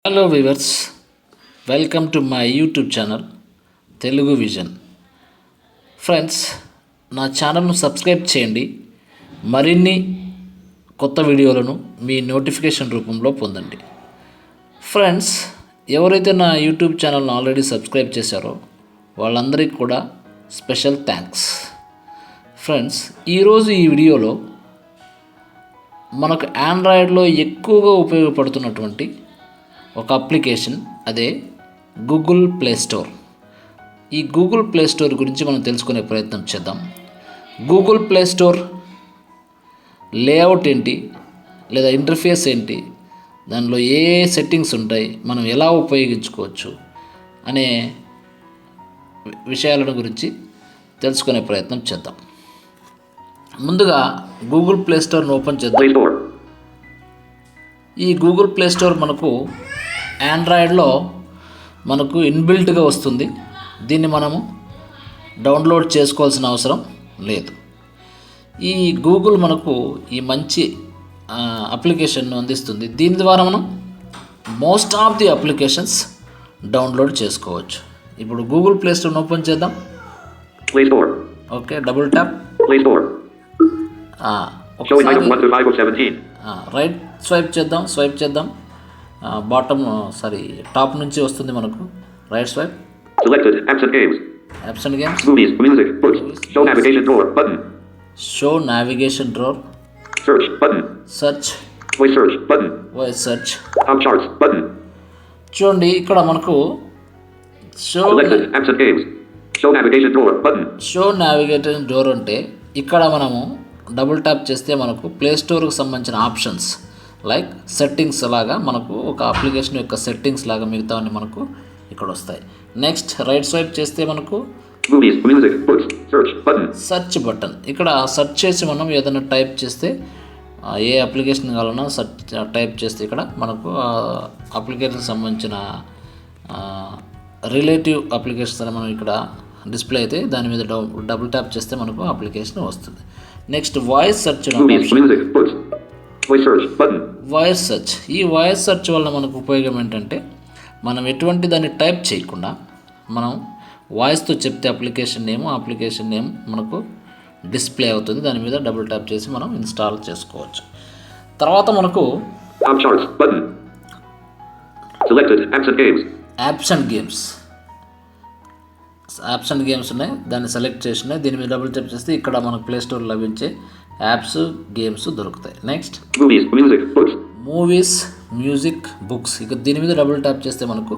Hello viewers, welcome to my YouTube channel Telugu vision. Friends, నా ఛానల్ను subscribe చేయండి. మరిన్ని కొత్త వీడియోలను మీ నోటిఫికేషన్ రూపంలో పొందండి. ఫ్రెండ్స్, ఎవరైతే నా యూట్యూబ్ ఛానల్ను ఆల్రెడీ సబ్స్క్రైబ్ చేశారో వాళ్ళందరికీ కూడా స్పెషల్ థ్యాంక్స్. ఫ్రెండ్స్, ఈరోజు ఈ వీడియోలో మనకు ఆండ్రాయిడ్లో ఎక్కువగా ఉపయోగపడుతున్నటువంటి ఒక అప్లికేషన్, అదే గూగుల్ ప్లే స్టోర్. ఈ గూగుల్ ప్లే స్టోర్ గురించి మనం తెలుసుకునే ప్రయత్నం చేద్దాం. గూగుల్ ప్లే స్టోర్ లేఅవుట్ ఏంటి, లేదా ఇంటర్ఫేస్ ఏంటి, దానిలో ఏ సెట్టింగ్స్ ఉంటాయి, మనం ఎలా ఉపయోగించుకోవచ్చు అనే విషయాలను గురించి తెలుసుకునే ప్రయత్నం చేద్దాం. ముందుగా గూగుల్ ప్లే స్టోర్ను ఓపెన్ చేద్దాం. ఈ గూగుల్ ప్లే స్టోర్ మనకు ఆండ్రాయిడ్లో మనకు ఇన్బిల్ట్గా వస్తుంది. దీన్ని మనము డౌన్లోడ్ చేసుకోవాల్సిన అవసరం లేదు. ఈ గూగుల్ మనకు ఈ మంచి అప్లికేషన్ను అందిస్తుంది. దీని ద్వారా మనం most of the applications download చేసుకోవచ్చు. ఇప్పుడు గూగుల్ ప్లే స్టోర్ని ఓపెన్ చేద్దాం. Okay, double tap. Right swipe చేద్దాం. బాటమ్ టాప్ నుంచి వస్తుంది మనకు. Right swipe. Selected apps and games. Apps and games. Movies, music, books. Show navigation drawer button. Show navigation drawer. Search button. Search. Voice search button. Voice search. Top charts button. చూడండి, ఇక్కడ మనకు Selected apps and games. Show navigation drawer button. Show navigation door అంటే ఇక్కడ మనము double tap చేస్తే మనకు play స్టోర్కి సంబంధించిన ఆప్షన్స్ లైక్ సెట్టింగ్స్ లాగా మనకు ఒక అప్లికేషన్ యొక్క సెట్టింగ్స్ లాగా మిగతావన్నీ మనకు ఇక్కడ వస్తాయి. నెక్స్ట్ రైట్ స్వైప్ చేస్తే మనకు Movies, music, books. Search button. Search button. ఇక్కడ సెర్చ్ చేసి మనం ఏదైనా టైప్ చేస్తే ఏ అప్లికేషన్ కావాలన్నా సెర్చ్ టైప్ చేస్తే ఇక్కడ మనకు అప్లికేషన్కి సంబంధించిన రిలేటివ్ అప్లికేషన్స్ అని మనం ఇక్కడ డిస్ప్లే అయితే దాని మీద డబుల్ ట్యాప్ చేస్తే మనకు అప్లికేషన్ వస్తుంది. Next voice search. Movies, music, books. Voice search button. Voice search. ఈ వాయిస్ సెర్చ్ వల్ల మనకు ఉపయోగం ఏంటంటే మనం ఎటువంటి దాన్ని టైప్ చేయకుండా మనం వాయిస్తో చెప్తే అప్లికేషన్ నేమ్ మనకు డిస్ప్లే అవుతుంది. దాని మీద డబుల్ ట్యాప్ చేసి మనం ఇన్స్టాల్ చేసుకోవచ్చు. తర్వాత మనకు Top charts button. Selected apps and games. Apps and games ఉన్నాయి. దాన్ని సెలెక్ట్ చేసినాయి. దీని మీద డబుల్ ట్యాప్ చేస్తే ఇక్కడ మనకు ప్లే స్టోర్ లభించే యాప్స్, గేమ్స్ దొరుకుతాయి. Next Movies, music, books. Movies, music, books. ఇక దీని మీద డబుల్ ట్యాప్ చేస్తే మనకు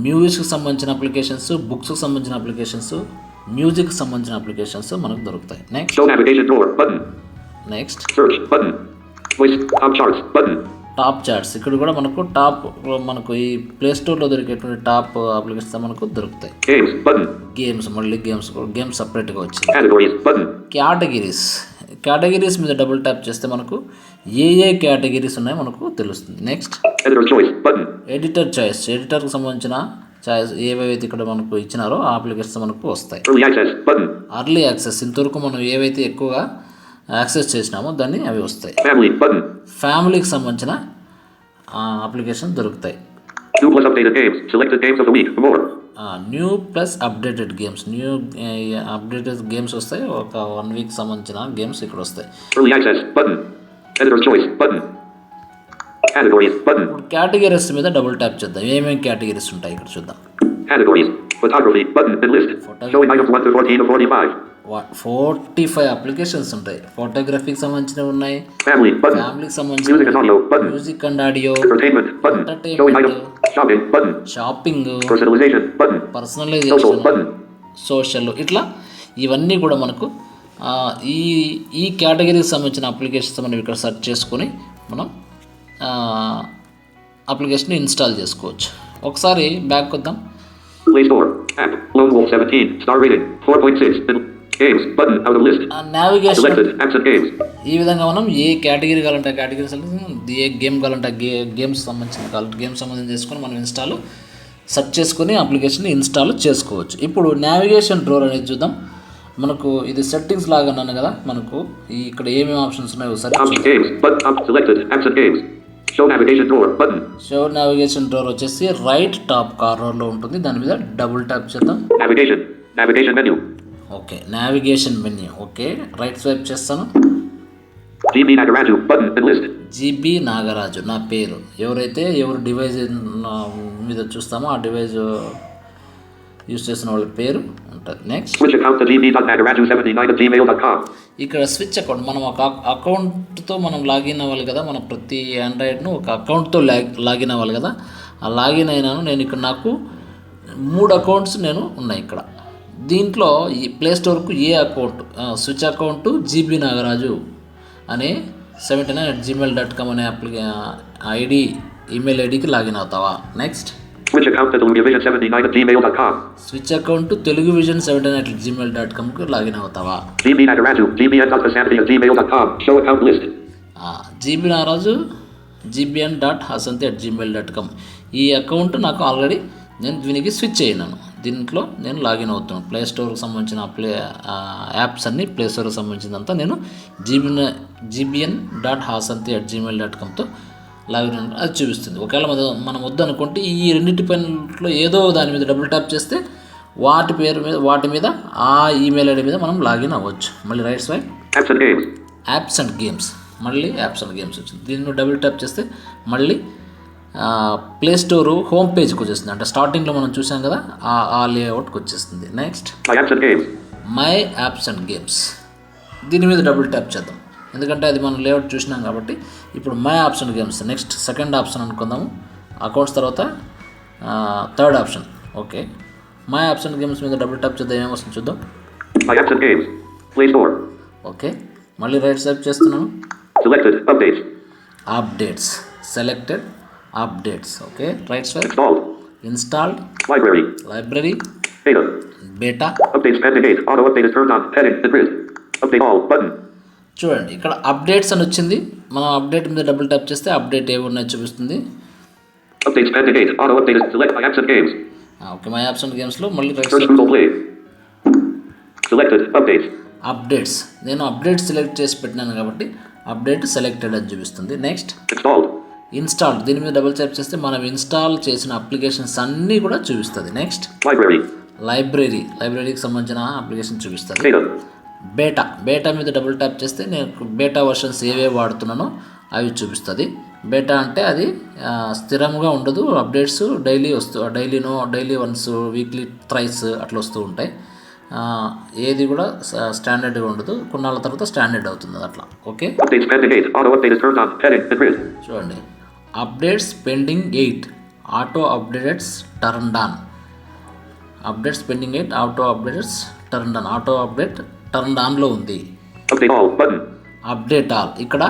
మూవీస్కి సంబంధించిన అప్లికేషన్స్, బుక్స్కి సంబంధించిన అప్లికేషన్స్, మ్యూజిక్కి సంబంధించిన అప్లికేషన్స్ మనకు దొరుకుతాయి. Next Show navigation drawer button. Next Search button. Voice top charts button. Top charts. ఇక్కడ కూడా మనకు ఈ ప్లే స్టోర్లో దొరికేటువంటి టాప్ అప్లికేషన్స్ మనకు దొరుకుతాయి. Games button. గేమ్స్ సపరేట్గా వచ్చింది. Categories button. కేటగిరీస్ మీద డబుల్ ట్యాప్ చేస్తే మనకు ఏ కేటగిరీస్ ఉన్నాయో మనకు తెలుస్తుంది. Next Editor choice button. ఎడిటర్కి సంబంధించిన చాయిస్ ఏవైతే ఇక్కడ మనకు ఇచ్చినారో ఆ అప్లికేషన్స్ మనకు వస్తాయి. Early access button. Early access. ఇంతవరకు మనం ఏవైతే ఎక్కువగా యాక్సెస్ చేసినామో దాన్ని అవి వస్తాయి. Family button. ఫ్యామిలీకి సంబంధించిన అప్లికేషన్ దొరుకుతాయి. New plus updated games. Selected games of the week for more. New plus updated games. Updated games వస్తాయి. ఒక 1 వీక్ సంబంధించిన గేమ్స్ ఇక్కడ వస్తాయి. Early access button. Editor choice button. Categories button. Categories మీద double tap చేద్దాం. ఏమేమి categories ఉంటాయి ఇక్కడ చూద్దాం. Categories. Photography button and list. Showing items 1 to 14 to 45. 45 applications ఉంటాయి. ఫోటోగ్రఫీకి సంబంధించినవి ఉన్నాయి. Family button. ఫ్యామిలీకి Music and audio సంబంధించిన button. Music and audio, Entertainment button. Showing items. Shopping button. Shopping, Personalization button. Social personalisation, button. Social, ఇట్లా ఇవన్నీ కూడా మనకు ఈ కేటగిరీకి సంబంధించిన అప్లికేషన్స్ మనం ఇక్కడ సెర్చ్ చేసుకొని మనం అప్లికేషన్ ఇన్స్టాల్ చేసుకోవచ్చు. ఒకసారి బ్యాక్ వద్దాం. Play Store. App. Lone Wolf 17. Star rating. 4.6. Games. Button. Out of list. Navigation. Selected apps and games. ఈ విధంగా మనం ఏ కేటగిరీ కావాలంటే కేటగిరీస్, ఏ గేమ్ కావాలంటే గేమ్స్ సంబంధించి చేసుకొని మనం సెర్చ్ చేసుకొని అప్లికేషన్ ఇన్స్టాల్ చేసుకోవచ్చు. ఇప్పుడు నావిగేషన్ డ్రోర్ అనేది చూద్దాం. మనకు ఇది సెట్టింగ్స్ లాగా అన్నాను కదా, మనకు ఇక్కడ ఏమేమి ఆప్షన్స్ ఉన్నాయో ఒకసారి Games. Button. Selected apps and games. Show navigation door button. Show navigation door వచ్చేసి రైట్ టాప్ కార్నర్లో ఉంటుంది. దాని మీద డబుల్ ట్యాప్ చేద్దాం. Navigation. Navigation menu. Okay, navigation menu. Okay, right swipe చేస్తాను. GB Nagaraju button and list. GB Nagaraju నా పేరు. ఎవరు డివైజ్ మీద చూస్తామో ఆ డివైజ్ యూజ్ చేసిన వాళ్ళ పేరు ఉంటుంది. Next Switch account to gb.nagaraju79@gmail.com. ఇక్కడ స్విచ్ అకౌంట్, మనం ఒక అకౌంట్తో మనం లాగిన్ అవ్వాలి కదా. మనం ప్రతి ఆండ్రాయిడ్ను ఒక అకౌంట్తో లాగిన్ అవ్వాలి కదా. ఆ లాగిన్ అయినాను నేను. ఇక్కడ నాకు 3 అకౌంట్స్ ఉన్నాయి ఇక్కడ. దీంట్లో ఈ ప్లే స్టోర్కు ఏ account, switch account GB Nagaraju అనే 79@gmail.com అనే ఐడి, ఈమెయిల్ ఐడికి లాగిన్ అవుతావా. Next Switch account to teluguvision79@gmail.com. Switch account Telugu Vision 79@gmail.comకి లాగిన్ అవుతావా. GB Nagaraju gbn.hasanthi@gmail.com. Show account list. GB Nagaraju gbn.hasanthi@gmail.com. ఈ అకౌంట్ నాకు ఆల్రెడీ నేను దీనికి స్విచ్ అయినాను. దీంట్లో నేను లాగిన్ అవుతున్నాను. ప్లే స్టోర్కి సంబంధించిన యాప్స్ అన్నీ, ప్లే స్టోర్కి సంబంధించినంతా నేను gbn.hasanthi@gmail.comతో లాగిన్ అది చూపిస్తుంది. ఒకవేళ మనం వద్దు అనుకుంటే ఈ రెండింటి పైనలో ఏదో దాని మీద డబుల్ ట్యాప్ చేస్తే వాటి మీద ఆ ఈమెయిల్ ఐడి మీద మనం లాగిన్ అవ్వచ్చు. మళ్ళీ right swipe Apps and games. Apps and games, మళ్ళీ యాప్స్ అండ్ గేమ్స్ వచ్చింది. దీన్ని డబుల్ ట్యాప్ చేస్తే మళ్ళీ ప్లే స్టోరు హోమ్ పేజ్కి వచ్చేస్తుంది. అంటే స్టార్టింగ్లో మనం చూసాం కదా ఆ లేఅవుట్కి వచ్చేస్తుంది. Next My apps and games. My apps and games, దీని మీద డబుల్ ట్యాప్ చేద్దాం. ఎందుకంటే అది మనం లేఅవుట్ చూసినాం కాబట్టి. ఇప్పుడు my apps and games next second option అనుకుందాము. అకౌంట్స్ తర్వాత third option. Okay, my apps and games మీద డబుల్ ట్యాప్ చేద్దాం. ఏమొస్తుంది చూద్దాం. My apps and games. Play Store. Okay, మళ్ళీ రైట్ స్వైప్ చేస్తున్నాను. Selected. Updates. Updates, selected updates. Okay, right swipe. Installed. Installed, Library. Library, Data. Beta. Updates pending 8. Auto update is turned on. Heading. The grid. Update all. Button. చూడండి, ఇక్కడ updates అని వచ్చింది. మనం update మీద double tap చేస్తే update ఏమి ఉన్నాయో చూపిస్తుంది. Updates pending 8. Auto update is select my apps and games. Okay, my apps and గేమ్స్లో మళ్ళీ right Search swipe. Google Play. Selected. Updates. Updates, నేను అప్డేట్ సెలెక్ట్ చేసి పెట్టినాను కాబట్టి అప్డేట్ సెలెక్టెడ్ అని చూపిస్తుంది. Next Installed. ఇన్స్టాల్, దీని మీద డబుల్ ట్యాప్ చేస్తే మనం ఇన్స్టాల్ చేసిన అప్లికేషన్స్ అన్నీ కూడా చూపిస్తుంది. Next Library. లైబ్రరీకి సంబంధించిన అప్లికేషన్ చూపిస్తుంది. Data. బేటా మీద డబుల్ ట్యాప్ చేస్తే నేను బేటా వర్షన్స్ ఏవే వాడుతున్నానో అవి చూపిస్తుంది. బేటా అంటే అది స్థిరంగా ఉండదు. Updates daily once, weekly thrice అట్లా వస్తూ ఉంటాయి. ఏది కూడా స్టాండర్డ్గా ఉండదు. కొన్నాళ్ళ తర్వాత స్టాండర్డ్ అవుతుంది అట్లా. Okay, Updates pending 8. Auto update is turned on. Heading. The grid. చూడండి, updates pending 8 auto updates turn on. Updates pending 8 auto updates turn on. Auto update turn ఆన్లో ఉంది. Update all. Button. Update all, ఇక్కడ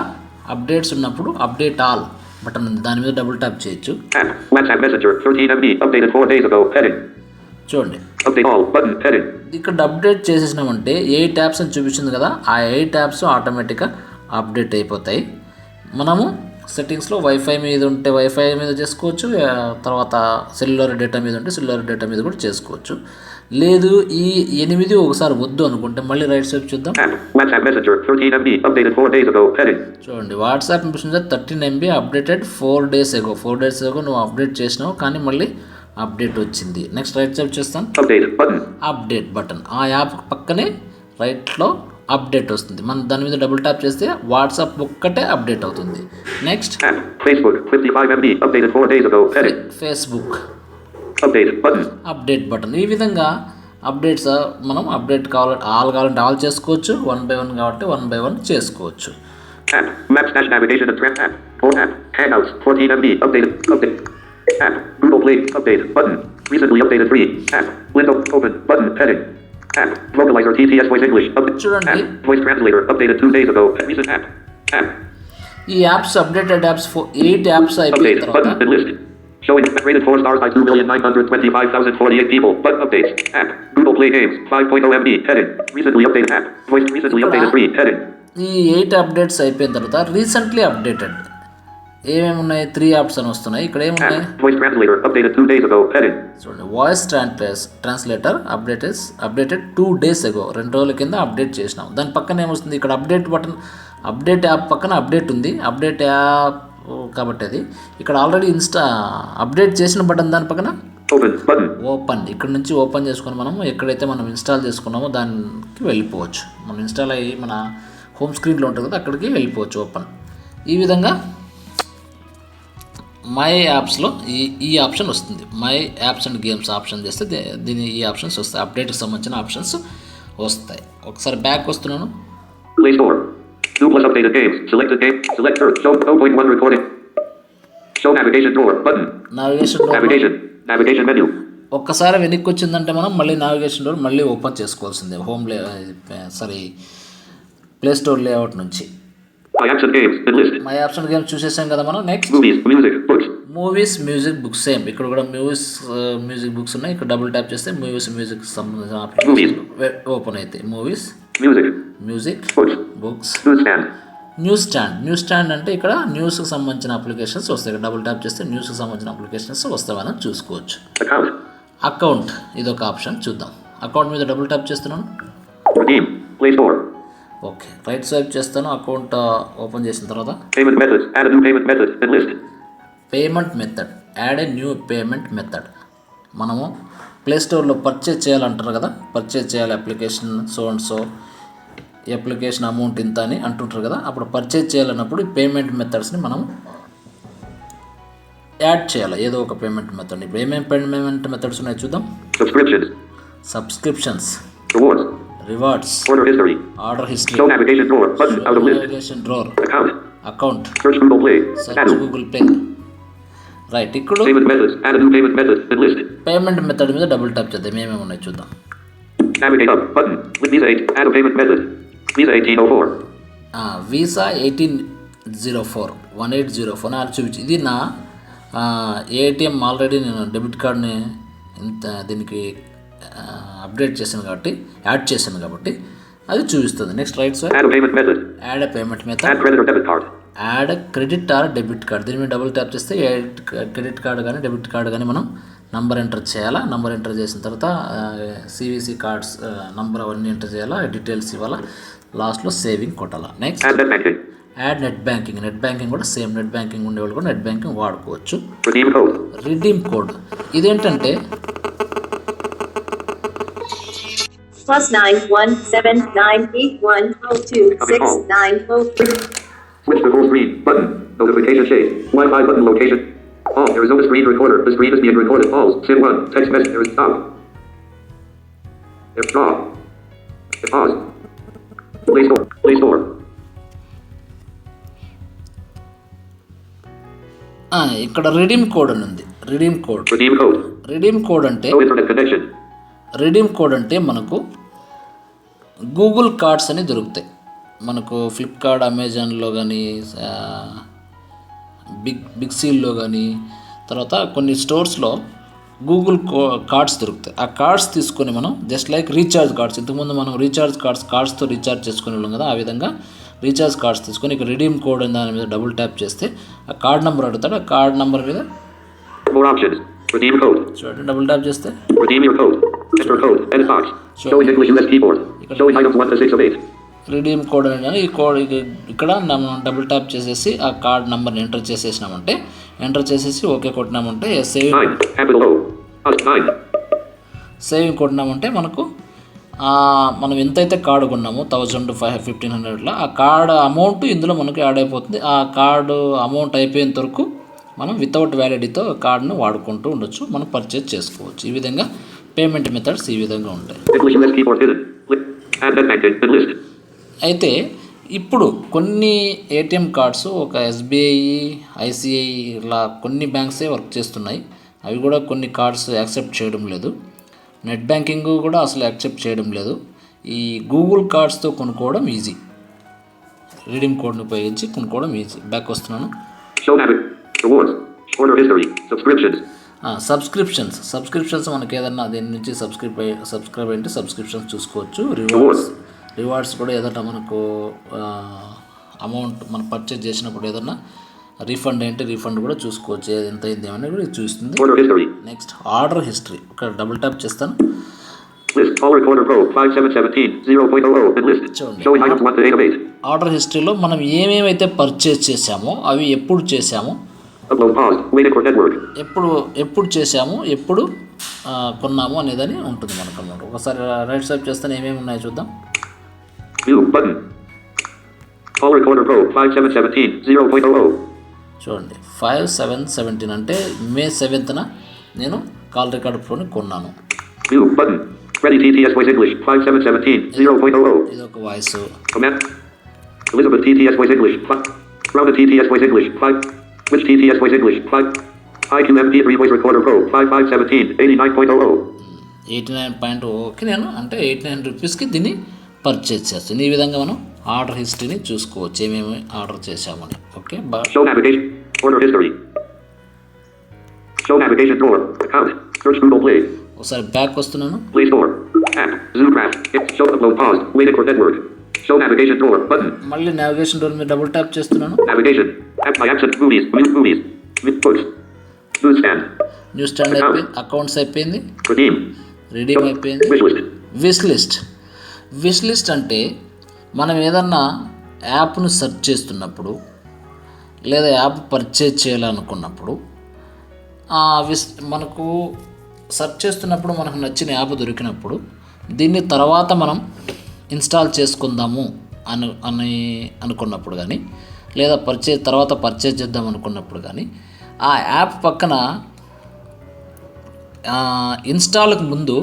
updates ఉన్నప్పుడు update all button ఉంది. దాని మీద double tap చేయొచ్చు. App. WhatsApp Messenger. 13 MB. Updated 4 days ago. Heading. చూడండి, Update all. Button. Heading. ఇక్కడ అప్డేట్ చేసేసినామంటే 8 ట్యాబ్స్ అని చూపించింది కదా. ఆ 8 ట్యాబ్స్ ఆటోమేటిక్గా అప్డేట్ అయిపోతాయి. మనము సెట్టింగ్స్లో వైఫై మీద ఉంటే వైఫై మీద చేసుకోవచ్చు. తర్వాత సెల్యులర్ డేటా మీద ఉంటే సెల్యులర్ డేటా మీద కూడా చేసుకోవచ్చు. లేదు ఈ 8 ఒకసారి వద్దు అనుకుంటే మళ్ళీ రైట్ సైడ్ చూద్దాం. App. WhatsApp Messenger. 13 MB. Updated 4 days ago. Heading. చూడండి, WhatsApp messenger 13 MB updated 4 days ago. 4 days ago నువ్వు అప్డేట్ చేసినావు కానీ మళ్ళీ అప్డేట్ వచ్చింది. నెక్స్ట్ రైట్ సైడ్ చేస్తాను. Update. Button. అప్డేట్ బటన్, ఆ యాప్ పక్కనే రైట్లో అప్డేట్ వస్తుంది. మనం దాని మీద డబుల్ ట్యాప్ చేస్తే వాట్సాప్ ఒక్కటే అప్డేట్ అవుతుంది. Next App. Facebook. 55 MB. Updated 4 days ago. Heading. Facebook Update. Button. Update button. ఈ విధంగా అప్డేట్స్ మనం అప్డేట్ కావాలంటే ఆల్ చేసుకోవచ్చు. 1 by 1 కాబట్టి 1 by 1 చేసుకోవచ్చు. App. Maps dash navigation and trend app. Phone app. Hangouts. 14 MB. Updated. Update. App. Google Play. Update. Button. Recently updated 3. App. Window. Open. Button. Heading. App. Vocalizer TTS Voice English. Update. చూడండి. App. Voice Translator. Updated 2 days ago. Recent app. App. ఈ apps updated apps 8 apps అయిపోయిన Update. తర్వాత Button and list. Showing rated 4 stars by 2,925,048 people. Button updates. App. Google Play Games. 5.0 MB. Heading. Recently updated app. Voice recently updated 3. Heading. ఈ 8 updates అయిపోయిన తర్వాత recently updated ఏమేమి ఉన్నాయి? 3 apps అని వస్తున్నాయి. ఇక్కడ ఏమున్నాయి? App. Voice Translator. Updated 2 days ago. Heading. చూడండి, voice translator updated 2 days ago. 2 రోజుల కింద అప్డేట్ చేసినాం. దాని పక్కన ఏమొస్తుంది? ఇక్కడ అప్డేట్ బటన్, అప్డేట్ యాప్ పక్కన అప్డేట్ ఉంది. అప్డేట్ యాప్ కాబట్టి అది ఇక్కడ ఆల్రెడీ అప్డేట్ చేసిన బటన్ దాని పక్కన Open button. ఓపెన్, ఇక్కడ నుంచి ఓపెన్ చేసుకొని మనం ఎక్కడైతే మనం ఇన్స్టాల్ చేసుకున్నామో దానికి వెళ్ళిపోవచ్చు. మనం ఇన్స్టాల్ అయ్యి మన హోమ్ స్క్రీన్లో ఉంటుంది కదా, అక్కడికి వెళ్ళిపోవచ్చు ఓపెన్. ఈ విధంగా మై యాప్స్లో ఈ ఆప్షన్ వస్తుంది. My apps and games option చేస్తే ఈ ఆప్షన్స్ వస్తాయి, అప్డేట్కి సంబంధించిన ఆప్షన్స్ వస్తాయి. ఒకసారి బ్యాక్ వస్తున్నాను. Play Store. 2 plus updated games. Selected game. Select search. Show 0.1 recording. Show navigation door button. Navigation Navigation menu. ఒక్కసారి వెనక్కి వచ్చిందంటే మనం మళ్ళీ నావిగేషన్ డోర్ మళ్ళీ ఓపెన్ చేసుకోవాల్సిందే ప్లే స్టోర్ లేఅవుట్ నుంచి. My apps and games. In list. My apps and games చూసేసాం కదా మనం. Next Movies, music, books. Movies, music, books. Same ఇక్కడ కూడా మ్యూజిక్ బుక్స్ ఉన్నాయి. ఇక్కడ డబుల్ ట్యాప్ చేస్తే మ్యూజిక్ సంబంధించిన అప్లికేషన్ ఓపెన్ అవుతాయి. మ్యూజిక్, బుక్స్, న్యూస్ స్టాండ్ అంటే ఇక్కడ న్యూస్కి సంబంధించిన అప్లికేషన్స్ వస్తాయి. ఇక్కడ డబుల్ ట్యాప్ చేస్తే న్యూస్కి సంబంధించిన అప్లికేషన్స్ వస్తాయని చూసుకోవచ్చు. అకౌంట్ ఇదొక ఆప్షన్. చూద్దాం. అకౌంట్ మీద డబుల్ ట్యాప్ చేస్తున్నాను. Redeem. Play Store. Okay, right swipe చేస్తాను. అకౌంట్ ఓపెన్ చేసిన తర్వాత Payment methods. Add a new payment method. In list. Payment method, add a new payment method. మనము ప్లే స్టోర్లో పర్చేజ్ చేయాలంటారు కదా, పర్చేజ్ చేయాలి అప్లికేషన్ సో ఈ అప్లికేషన్ అమౌంట్ ఇంత అని అంటుంటారు కదా, అప్పుడు పర్చేజ్ చేయాలన్నప్పుడు ఈ పేమెంట్ మెథడ్స్ని మనం యాడ్ చేయాలి. ఏదో ఒక పేమెంట్ మెథడ్. ఇప్పుడు ఏమేమి పేమెంట్ మెథడ్స్ ఉన్నాయో చూద్దాం. Subscriptions, rewards, order history, Show navigation drawer button out of list. Navigation drawer, Account. Account, Search Google Play. Search Google pay. Right, ఇక్కడ Payment methods. Add a new payment method. In list. Payment method మీద double tap చేద్దాం. ఏమేమి ఉన్నాయో చూద్దాం. Navigate up button. With Visa 8. Add a payment method. Visa 1804. Visa 1804 1804 అని చూపించి ఇది నా ఏటీఎం. ఆల్రెడీ నేను డెబిట్ కార్డ్ని దీనికి అప్డేట్ చేశాను కాబట్టి యాడ్ చేశాను కాబట్టి అది చూపిస్తుంది. Next right side Add a payment method. Add payment method, Add credit or debit card. Add credit are debit card. దీని మీద డబుల్ ట్యాప్ చేస్తే క్రెడిట్ కార్డ్ కానీ డెబిట్ కార్డ్ కానీ మనం నంబర్ ఎంటర్ చేయాలా. నంబర్ ఎంటర్ చేసిన తర్వాత సివిసి కార్డ్స్ నంబర్ అవన్నీ ఎంటర్ చేయాలా, డీటెయిల్స్ ఇవ్వాలా, లాస్ట్లో సేవింగ్ కొట్టాలా. Next Add net banking. Add net banking కూడా సేమ్. నెట్ బ్యాంకింగ్ ఉండేవాళ్ళు కూడా నెట్ బ్యాంకింగ్ వాడుకోవచ్చు. Redeem code. రిడీమ్ కోడ్ ఇదేంటంటే +917981026903. Switch to full screen button. Notification shade. Wi-Fi button location. All. There is no screen recorder. The screen is being recorded. Pause. SIM 1. Text message. There is stop. If stop. Pause. Play Store. Play Store. ఇక్కడ redeem code అని ఉంది. Redeem code అంటే No internet connection. Redeem code అంటే మనకు Google cards అని దొరుకుతాయి. మనకు Flipkart, అమెజాన్లో కానీ బిగ్ సీల్లో కానీ తర్వాత కొన్ని స్టోర్స్లో గూగుల్ కార్డ్స్ దొరుకుతాయి. ఆ కార్డ్స్ తీసుకొని మనం జస్ట్ లైక్ రీఛార్జ్ కార్డ్స్, ఇంతకుముందు మనం రీఛార్జ్ కార్డ్స్తో రీఛార్జ్ చేసుకుని ఉన్నాం కదా, ఆ విధంగా రీఛార్జ్ కార్డ్స్ తీసుకొని ఇక్కడ రిడీమ్ కోడ్ అని దాని మీద డబుల్ ట్యాప్ చేస్తే ఆ కార్డ్ నెంబర్ అడుగుతాడు. ఆ కార్డ్ నెంబర్ మీద More options. Redeem code. చూడండి, డబుల్ ట్యాప్ చేస్తే Redeem your code. Enter code. Edit box. Showing English US keyboard. Showing items 1 to 6 of 8. Redeem code అని ఈ కోడ్ ఇక్కడ మనం డబుల్ ట్యాప్ చేసేసి ఆ కార్డ్ నెంబర్ని ఎంటర్ చేసేసినామంటే, ఎంటర్ చేసేసి ఓకే కొట్టినామంటే సేవింగ్ కొట్టినామంటే మనకు మనం ఎంతైతే కార్డు కొన్నామో 1500 ఆ కార్డు అమౌంట్ ఇందులో మనకు యాడ్ అయిపోతుంది. ఆ కార్డు అమౌంట్ అయిపోయేంత వరకు మనం వితౌట్ వ్యాలిడిటీతో కార్డును వాడుకుంటూ ఉండొచ్చు, మనం పర్చేజ్ చేసుకోవచ్చు. ఈ విధంగా పేమెంట్ మెథడ్స్ ఈ విధంగా ఉంటాయి. అయితే ఇప్పుడు కొన్ని ఏటీఎం కార్డ్స్ ఒక ఎస్బీఐ, ఐసిఐ ఇలా కొన్ని బ్యాంక్సే వర్క్ చేస్తున్నాయి. అవి కూడా కొన్ని కార్డ్స్ యాక్సెప్ట్ చేయడం లేదు. నెట్ బ్యాంకింగ్ కూడా అసలు యాక్సెప్ట్ చేయడం లేదు. ఈ గూగుల్ కార్డ్స్తో కొనుక్కోవడం ఈజీ. రిడీమ్ కోడ్ని ఉపయోగించి కొనుక్కోవడం ఈజీ. బ్యాక్ వస్తున్నాను. సబ్స్క్రిప్షన్స్ మనకి ఏదన్నా దీని నుంచి సబ్స్క్రైబ్ అంటే సబ్స్క్రిప్షన్స్ చూసుకోవచ్చు. రివార్డ్స్ కూడా ఏదన్నా మనకు అమౌంట్ మనం పర్చేజ్ చేసినప్పుడు ఏదన్నా రీఫండ్ అంటే రీఫండ్ కూడా చూసుకోవచ్చు, ఎంత అయింది ఏమని కూడా చూస్తుంది. నెక్స్ట్ ఆర్డర్ హిస్టరీ, ఇక్కడ డబుల్ ట్యాప్ చేస్తాను. Call Recorder Pro 5717 0.00 and list. చూడండి. Showing items 1 to 8 of 8. Order హిస్టరీలో మనం ఏమేమైతే పర్చేస్ చేసామో అవి ఎప్పుడు చేసామో, Upload paused. Waiting for network. ఎప్పుడు చేసాము, ఎప్పుడు కొన్నాము అనేదని ఉంటుంది మనకు అన్నమాట. ఒకసారి రైట్ స్వైప్ చేస్తే ఏమేమి ఉన్నాయో చూద్దాం. View button. Call Recorder Pro 5717 0.00. చూడండి 5717 అంటే మే 7th నేను కాల్ రికార్డర్ ప్రోని కొన్నాను. View button. Ready TTS Voice English 5717 0.00. ఇది ఒక voice. Command. Elizabeth TTS Voice English. Rhonda TTS Voice English 5. Which TTS Voice English 5. IQMP3 Voice Recorder Pro 5517 89.00. 89.0కి నేను అంటే 89 రూపీస్కి దీన్ని పర్చేజ్ చేస్తాను. ఈ విధంగా మనం ఆర్డర్ హిస్టరీని చూసుకోవచ్చు, ఏమేమి ఆర్డర్ చేసామని. Okay, Show navigation. Order history. Show navigation door. Account. Search Google Play. ఒకసారి బ్యాక్ వస్తున్నాను. Play Store. App. Zoomcraft. Show upload paused. Waiting for network. Show navigation door. Button. మళ్ళీ నావిగేషన్ డోర్ మీద double tap చేస్తున్నాను. Navigation. App my accent. Movies. Mute movies. Books. Newsstand. News stand అయిపోయింది, accounts అయిపోయింది, Redeem. Reading అయిపోయింది. Wish list. Wish list. Wish list అంటే మనం ఏదన్నా యాప్ను సెర్చ్ చేస్తున్నప్పుడు లేదా యాప్ పర్చేజ్ చేయాలనుకున్నప్పుడు మనకు సెర్చ్ చేస్తున్నప్పుడు మనకు నచ్చిన యాప్ దొరికినప్పుడు దీన్ని తర్వాత మనం ఇన్స్టాల్ చేసుకుందాము అని అనుకున్నప్పుడు కానీ, లేదా తర్వాత పర్చేజ్ చేద్దాం అనుకున్నప్పుడు కానీ ఆ యాప్ పక్కన ఇన్స్టాల్కి ముందు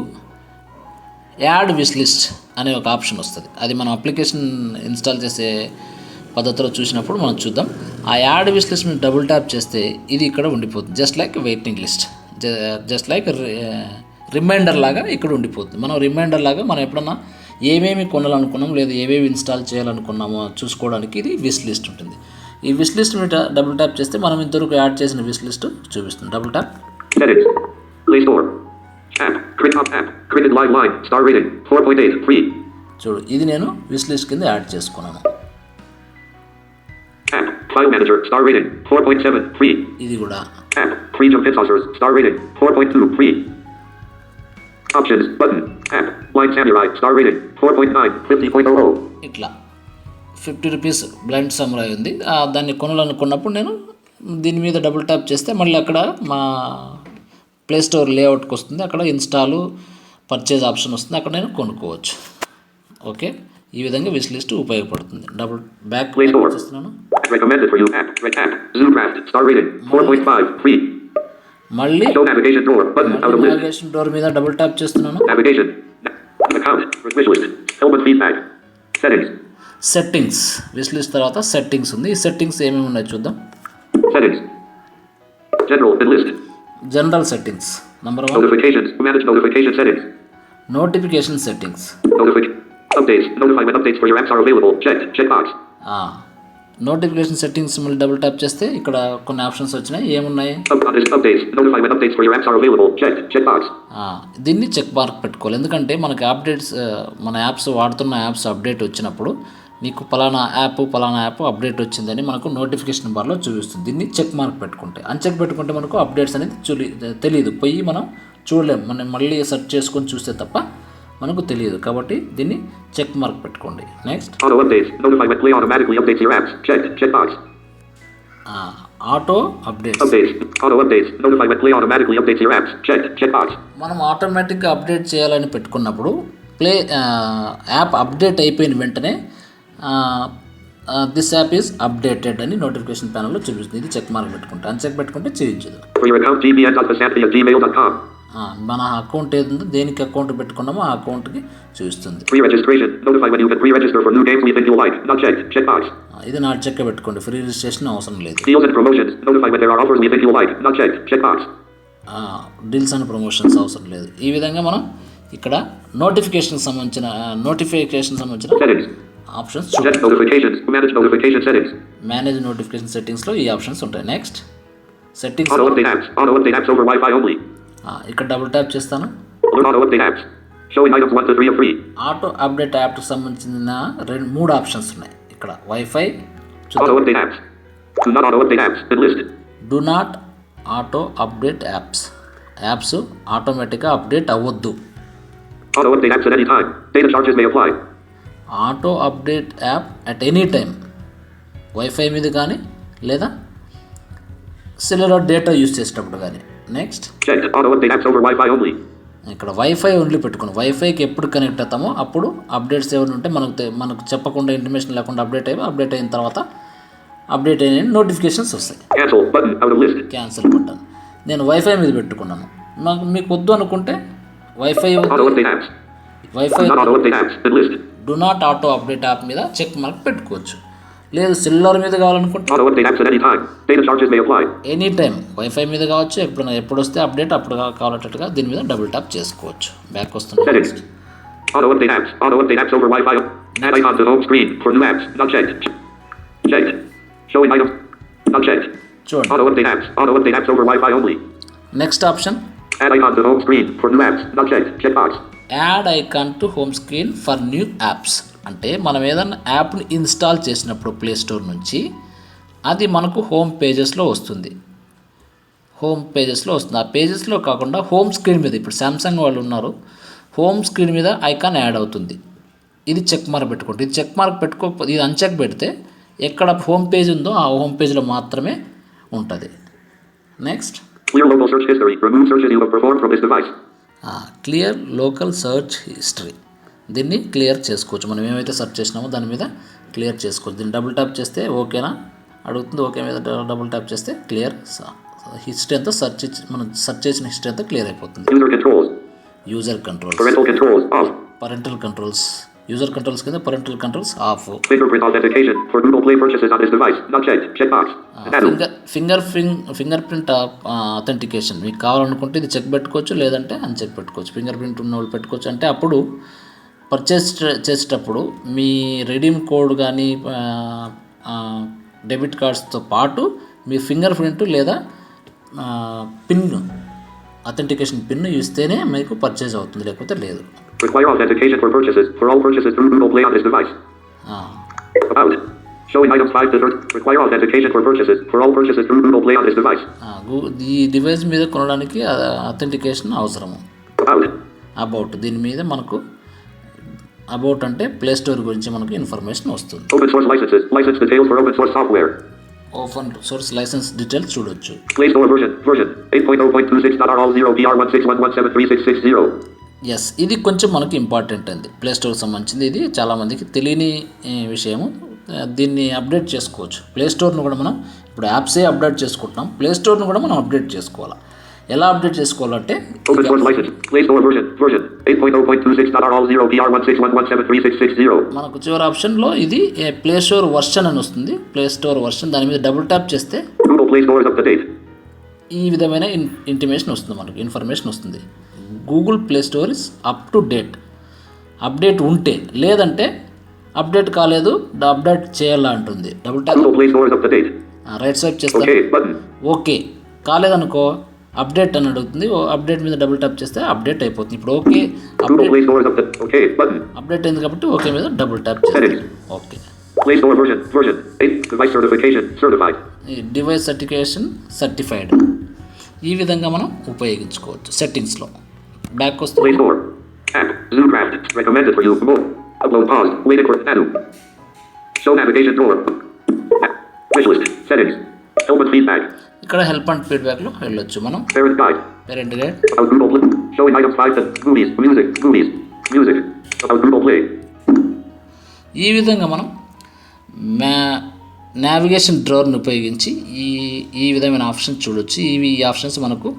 యాడ్ విష్ లిస్ట్ అనే ఒక ఆప్షన్ వస్తుంది. అది మనం అప్లికేషన్ ఇన్స్టాల్ చేసే పద్ధతిలో చూసినప్పుడు మనం చూద్దాం. ఆ యాడ్ విష్ లిస్ట్ మీద డబుల్ ట్యాప్ చేస్తే ఇది ఇక్కడ ఉండిపోతుంది. Just like waiting list, just like reminder లాగా ఇక్కడ ఉండిపోతుంది. మనం రిమైండర్ లాగా మనం ఎప్పుడన్నా ఏమేమి కొనాలనుకున్నాం లేదా ఏమేమి ఇన్స్టాల్ చేయాలనుకున్నామో చూసుకోవడానికి ఇది విష్ లిస్ట్ ఉంటుంది. ఈ విష్ లిస్ట్ మీద డబుల్ ట్యాప్ చేస్తే మనం ఇంతవరకు యాడ్ చేసిన విష్ లిస్ట్ చూపిస్తుంది. Double tap. Settings. Play Store. App. Cricket app. Cricket live line. Star rating 4.8. Free. చూడు, ఇది నేను విష్ లిస్ట్ కింద యాడ్ చేసుకున్నాను. App. File manager. Star rating 4.7. Free. ఇది కూడా. App. Freedom Pinsausers. Star rating 4.2. Free. Options. Button. App. Blind Samurai. Star rating 4.9. 50.00. ఇట్లా 50 rupees blind సమ్రాయ్ ఉంది. దాన్ని కొనాలనుకున్నప్పుడు నేను దీని మీద డబుల్ ట్యాప్ చేస్తే మళ్ళీ అక్కడ మా ప్లే స్టోర్ లేఅవుట్కి వస్తుంది. అక్కడ ఇన్స్టాల్ పర్చేజ్ ఆప్షన్ వస్తుంది, అక్కడ నేను కొనుక్కోవచ్చు. ఓకే, ఈ విధంగా విష్ లిస్ట్ ఉపయోగపడుతుంది. డబుల్ బ్యాక్ చేస్తున్నాను. Recommended for you. App. Red app. Zoomcraft. Star rating 4.5. Free. మళ్ళీ Show navigation door. Button out of list. Navigation door మీద డబుల్ ట్యాప్ చేస్తున్నాను. Navigation. Account. Wish list. Helmet feedback. Settings. Settings. Wish list తర్వాత settings ఉంది. ఈ settings ఏమేమి ఉన్నాయో చూద్దాం. Settings. General and list. General settings. Number 1 Notifications. Manage notification settings. Notification settings. Updates. Notify when updates for your apps are available. Checked. Checkbox. Notification settings మళ్ళీ double tap చేస్తే ఇక్కడ కొన్ని ఆప్షన్స్ వచ్చినాయి. ఏమున్నాయి? Updates. Notify when updates for your apps are available. Checked. Checkbox. దీన్ని check mark పెట్టుకోవాలి. ఎందుకంటే మనకి అప్డేట్స్, మన యాప్స్ వాడుతున్న యాప్స్ అప్డేట్ వచ్చినప్పుడు నీకు పలానా యాప్ అప్డేట్ వచ్చిందని మనకు నోటిఫికేషన్ బార్లో చూపిస్తుంది. దీన్ని చెక్ మార్క్ పెట్టుకుంటే, అన్చెక్ పెట్టుకుంటే మనకు అప్డేట్స్ అనేది తెలియదు, పోయి మనం చూడలేము. మనం మళ్ళీ సెర్చ్ చేసుకొని చూస్తే తప్ప మనకు తెలియదు. కాబట్టి దీన్ని చెక్ మార్క్ పెట్టుకోండి. Next Auto updates. Notify when Play automatically updates your apps. Checked. Checkbox. Auto updates. Updates. Auto updates. Notify when Play automatically updates your apps. Checked. Checkbox. మనం ఆటోమేటిక్గా అప్డేట్ చేయాలని పెట్టుకున్నప్పుడు యాప్ అప్డేట్ అయిపోయిన వెంటనే this app is updated అని notification ప్యానల్లో చూపిస్తుంది. ఇది check mark పెట్టుకుంటే, అన్చెక్ పెట్టుకుంటే చూపించదు. For your account, gbn.vasanthi@gmail.com. మన అకౌంట్ ఏదో దేనికి అకౌంట్ పెట్టుకున్నామో ఆ అకౌంట్కి చూపిస్తుంది. Pre-registration. Notify when you can pre-register for new games we think you'll like. Not checked. Checkbox. ఇది నాట్ చెక్ పెట్టుకోండి. ఫ్రీ రిజిస్ట్రేషన్ అవసరం లేదు. Deals and promotions. Notify when there are offers we think you'll like. Not checked. Checkbox. Deals and promotions అవసరం లేదు. ఈ విధంగా మనం ఇక్కడ నోటిఫికేషన్ సంబంధించిన Settings. Options Set notifications. Manage notification settings. Manage notification సెట్టింగ్స్లో ఈ ఆప్షన్స్ ఉంటాయి. Next settings. Auto update apps. Auto update apps over Wi-Fi only. ఇక్కడ డబుల్ ట్యాప్ చేస్తాను. Auto update apps. Showing items 1 to 3 are free. Auto update యాప్కి సంబంధించిన 3 options ఉన్నాయి. ఇక్కడ wifi. Auto update apps. Do not auto update apps. And list. Do not auto update apps. Apps ఆటోమేటిక్గా update అవ్వద్దు. Auto update apps at any time. Data charges may apply. Auto update app at any time, wifi మీద కానీ లేదా cellular data use చేసేటప్పుడు కానీ. Next Checked. Auto update apps over Wi-Fi only. ఇక్కడ wifi only పెట్టుకుని వైఫైకి ఎప్పుడు connect అవుతామో అప్పుడు అప్డేట్స్ ఏమైనా ఉంటే మనకు చెప్పకుండా ఇంటిమేషన్ లేకుండా అప్డేట్ అయిన తర్వాత అప్డేట్ అయిన నోటిఫికేషన్స్ వస్తాయి. Cancel button out of list. Cancel button. నేను వైఫై మీద పెట్టుకున్నాను, మీకు వద్దు అనుకుంటే wifi Auto update apps. Not auto update apps. In list. Do not auto update app మీద చెక్ మార్క్ పెట్టుకోవచ్చు. లేదు సెల్యులార్ మీద కావాలనుకుంటే Auto update apps at any time. Data charges may apply. Any time wifi మీద కావచ్చు, ఎప్పుడు వస్తే update అప్పుడు కావాలన్నట్టుగా దీని మీద డబుల్ ట్యాప్ చేసుకోవచ్చు. బ్యాక్ వస్తుంది. Settings. Auto update apps. Auto update apps over Wi-Fi. Add icon to home screen for new apps. Not checked. Checked. Showing items. Not checked. చూడండి. Auto update apps. Auto update apps over Wi-Fi only. Next option Add icon to home screen for new apps. Not checked. Checkbox. Add icon to home screen for new apps. అంటే మనం ఏదైనా యాప్ని install చేసినప్పుడు play store నుంచి అది మనకు home పేజెస్లో వస్తుంది. ఆ పేజెస్లో కాకుండా హోమ్ స్క్రీన్ మీద, ఇప్పుడు శాంసంగ్ వాళ్ళు ఉన్నారు, హోమ్ స్క్రీన్ మీద ఐకాన్ యాడ్ అవుతుంది. ఇది చెక్ మార్క్ పెట్టుకుంటే, ఇది చెక్ మార్క్ పెట్టుకోకపోతే, ఇది అన్చెక్ పెడితే ఎక్కడ హోమ్ పేజ్ ఉందో ఆ హోమ్ పేజ్లో మాత్రమే ఉంటుంది. Next Clear local search history. Remove searches you have performed from this device. Clear local search history. దీన్ని క్లియర్ చేసుకోవచ్చు. మనం ఏమైతే సెర్చ్ చేసినామో దాని మీద క్లియర్ చేసుకోవచ్చు. దీన్ని డబుల్ ట్యాప్ చేస్తే ఓకేనా అడుగుతుంది. ఓకే మీద డబుల్ ట్యాప్ చేస్తే క్లియర్ హిస్టరీ అంతా మనం సెర్చ్ చేసిన హిస్టరీ అంతా క్లియర్ అయిపోతుంది. User controls. User controls, Parental controls off. Parental controls, user controls కింద parental controls off. Fingerprint authentication for Google Play purchases on this device. Not checked. Checkbox. Finger print authentication మీకు కావాలనుకుంటే ఇది check పెట్టుకోవచ్చు, లేదంటే uncheck పెట్టుకోవచ్చు. Finger print ఉన్న వాళ్ళు పెట్టుకోవచ్చు. అంటే అప్పుడు పర్చేస్ చేసేటప్పుడు మీ రెడీమ్ కోడ్ కానీ డెబిట్ కార్డ్స్తో పాటు మీ ఫింగర్ ప్రింట్ లేదా పిన్ అథెంటికేషన్ పిన్ ఇస్తేనే మీకు పర్చేజ్ అవుతుంది, లేకపోతే లేదు. Require authentication for purchases. For all purchases through Google Play on this device. About. Showing items 5 to 30. Require authentication for purchases. For all purchases through Google Play on this device. ఈ device మీద కొనడానికి authentication అవసరము. About దీని మీద మనకు about అంటే play store గురించి మనకు ఇన్ఫర్మేషన్ వస్తుంది. Open source licenses. License details for open source software. Open source license details చూడొచ్చు. Play Store version 8.0.26.RL0BR161173660. Yes, ఇది కొంచెం మనకి ఇంపార్టెంట్ అండి. ప్లే స్టోర్కి సంబంధించింది. ఇది చాలామందికి తెలియని విషయము. దీన్ని అప్డేట్ చేసుకోవచ్చు. ప్లే స్టోర్ను కూడా మనం ఇప్పుడు యాప్సే అప్డేట్ చేసుకుంటున్నాం, ప్లే స్టోర్ను కూడా మనం అప్డేట్ చేసుకోవాలి. ఎలా అప్డేట్ చేసుకోవాలంటే Open source license. Play Store version 8.0.26.RL0BR161173660. మనకు చివరి ఆప్షన్లో ఇది ప్లే స్టోర్ వర్షన్ అని వస్తుంది. ప్లే స్టోర్ వర్షన్ దాని మీద డబుల్ ట్యాప్ చేస్తే Google Play Store is up to date. ఈ విధమైన ఇంటిమేషన్ వస్తుంది, మనకు ఇన్ఫర్మేషన్ వస్తుంది. Google play store is up to date. Update ఉంటే, లేదంటే అప్డేట్ కాలేదు అప్డేట్ చేయాలా అంటుంది. Double tap Google Play Store is up to date. Right swipe చేస్తే Okay button. ఓకే కాలేదనుకో అప్డేట్ అని అడుగుతుంది. అప్డేట్ మీద డబుల్ ట్యాప్ చేస్తే అప్డేట్ అయిపోతుంది. ఇప్పుడు okay Google Play Store is up to okay button. Update అయింది కాబట్టి ఓకే మీద డబుల్ ట్యాప్ చేస్తే okay. Play Store version 8 device certification certified. ఈ డివైస్ సర్టిఫైడ్. ఈ విధంగా మనం ఉపయోగించుకోవచ్చు. సెట్టింగ్స్లో బ్యాక్ వస్తుంది. Play Store app Zoomcraft recommended for you more. Upload pause waiting for menu. Show navigation door. Wishlist settings. Help and feedback. ఇక్కడ help and ఫీడ్బ్యాక్లో వెళ్ళొచ్చు మనం. Parent guide. Parent guide. About Google Play. Showing items 5 to movies. Music. About Google Play. ఈ విధంగా మనం navigation డ్రావర్ని ఉపయోగించి ఈ విధమైన ఆప్షన్స్ చూడొచ్చు. ఈ ఆప్షన్స్ మనకు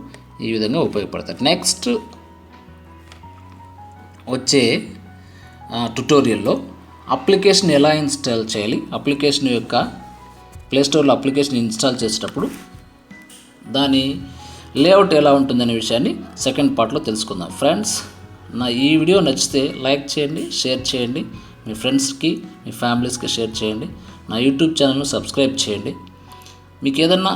ఈ విధంగా ఉపయోగపడతాయి. నెక్స్ట్ వచ్చే ట్యుటోరియల్లో అప్లికేషన్ ఎలా ఇన్స్టాల్ చేయాలి, అప్లికేషన్ యొక్క ప్లే స్టోర్లో అప్లికేషన్ ఇన్స్టాల్ చేసేటప్పుడు దాని లేఅవుట్ ఎలా ఉంటుందనే విషయాన్ని సెకండ్ పార్ట్లో తెలుసుకుందాం. ఫ్రెండ్స్, నా ఈ వీడియో నచ్చితే లైక్ చేయండి, షేర్ చేయండి, మీ ఫ్రెండ్స్కి మీ ఫ్యామిలీస్కి షేర్ చేయండి. నా యూట్యూబ్ ఛానల్ను సబ్స్క్రైబ్ చేయండి. మీకు ఏదన్నా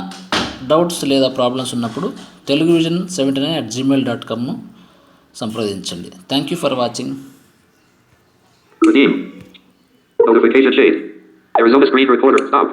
డౌట్స్ లేదా ప్రాబ్లమ్స్ ఉన్నప్పుడు teluguvision79@gmail.comను సంప్రదించండి. Thank you for watching. Redeem. Notification shade. Arizona screen recorder. Stop.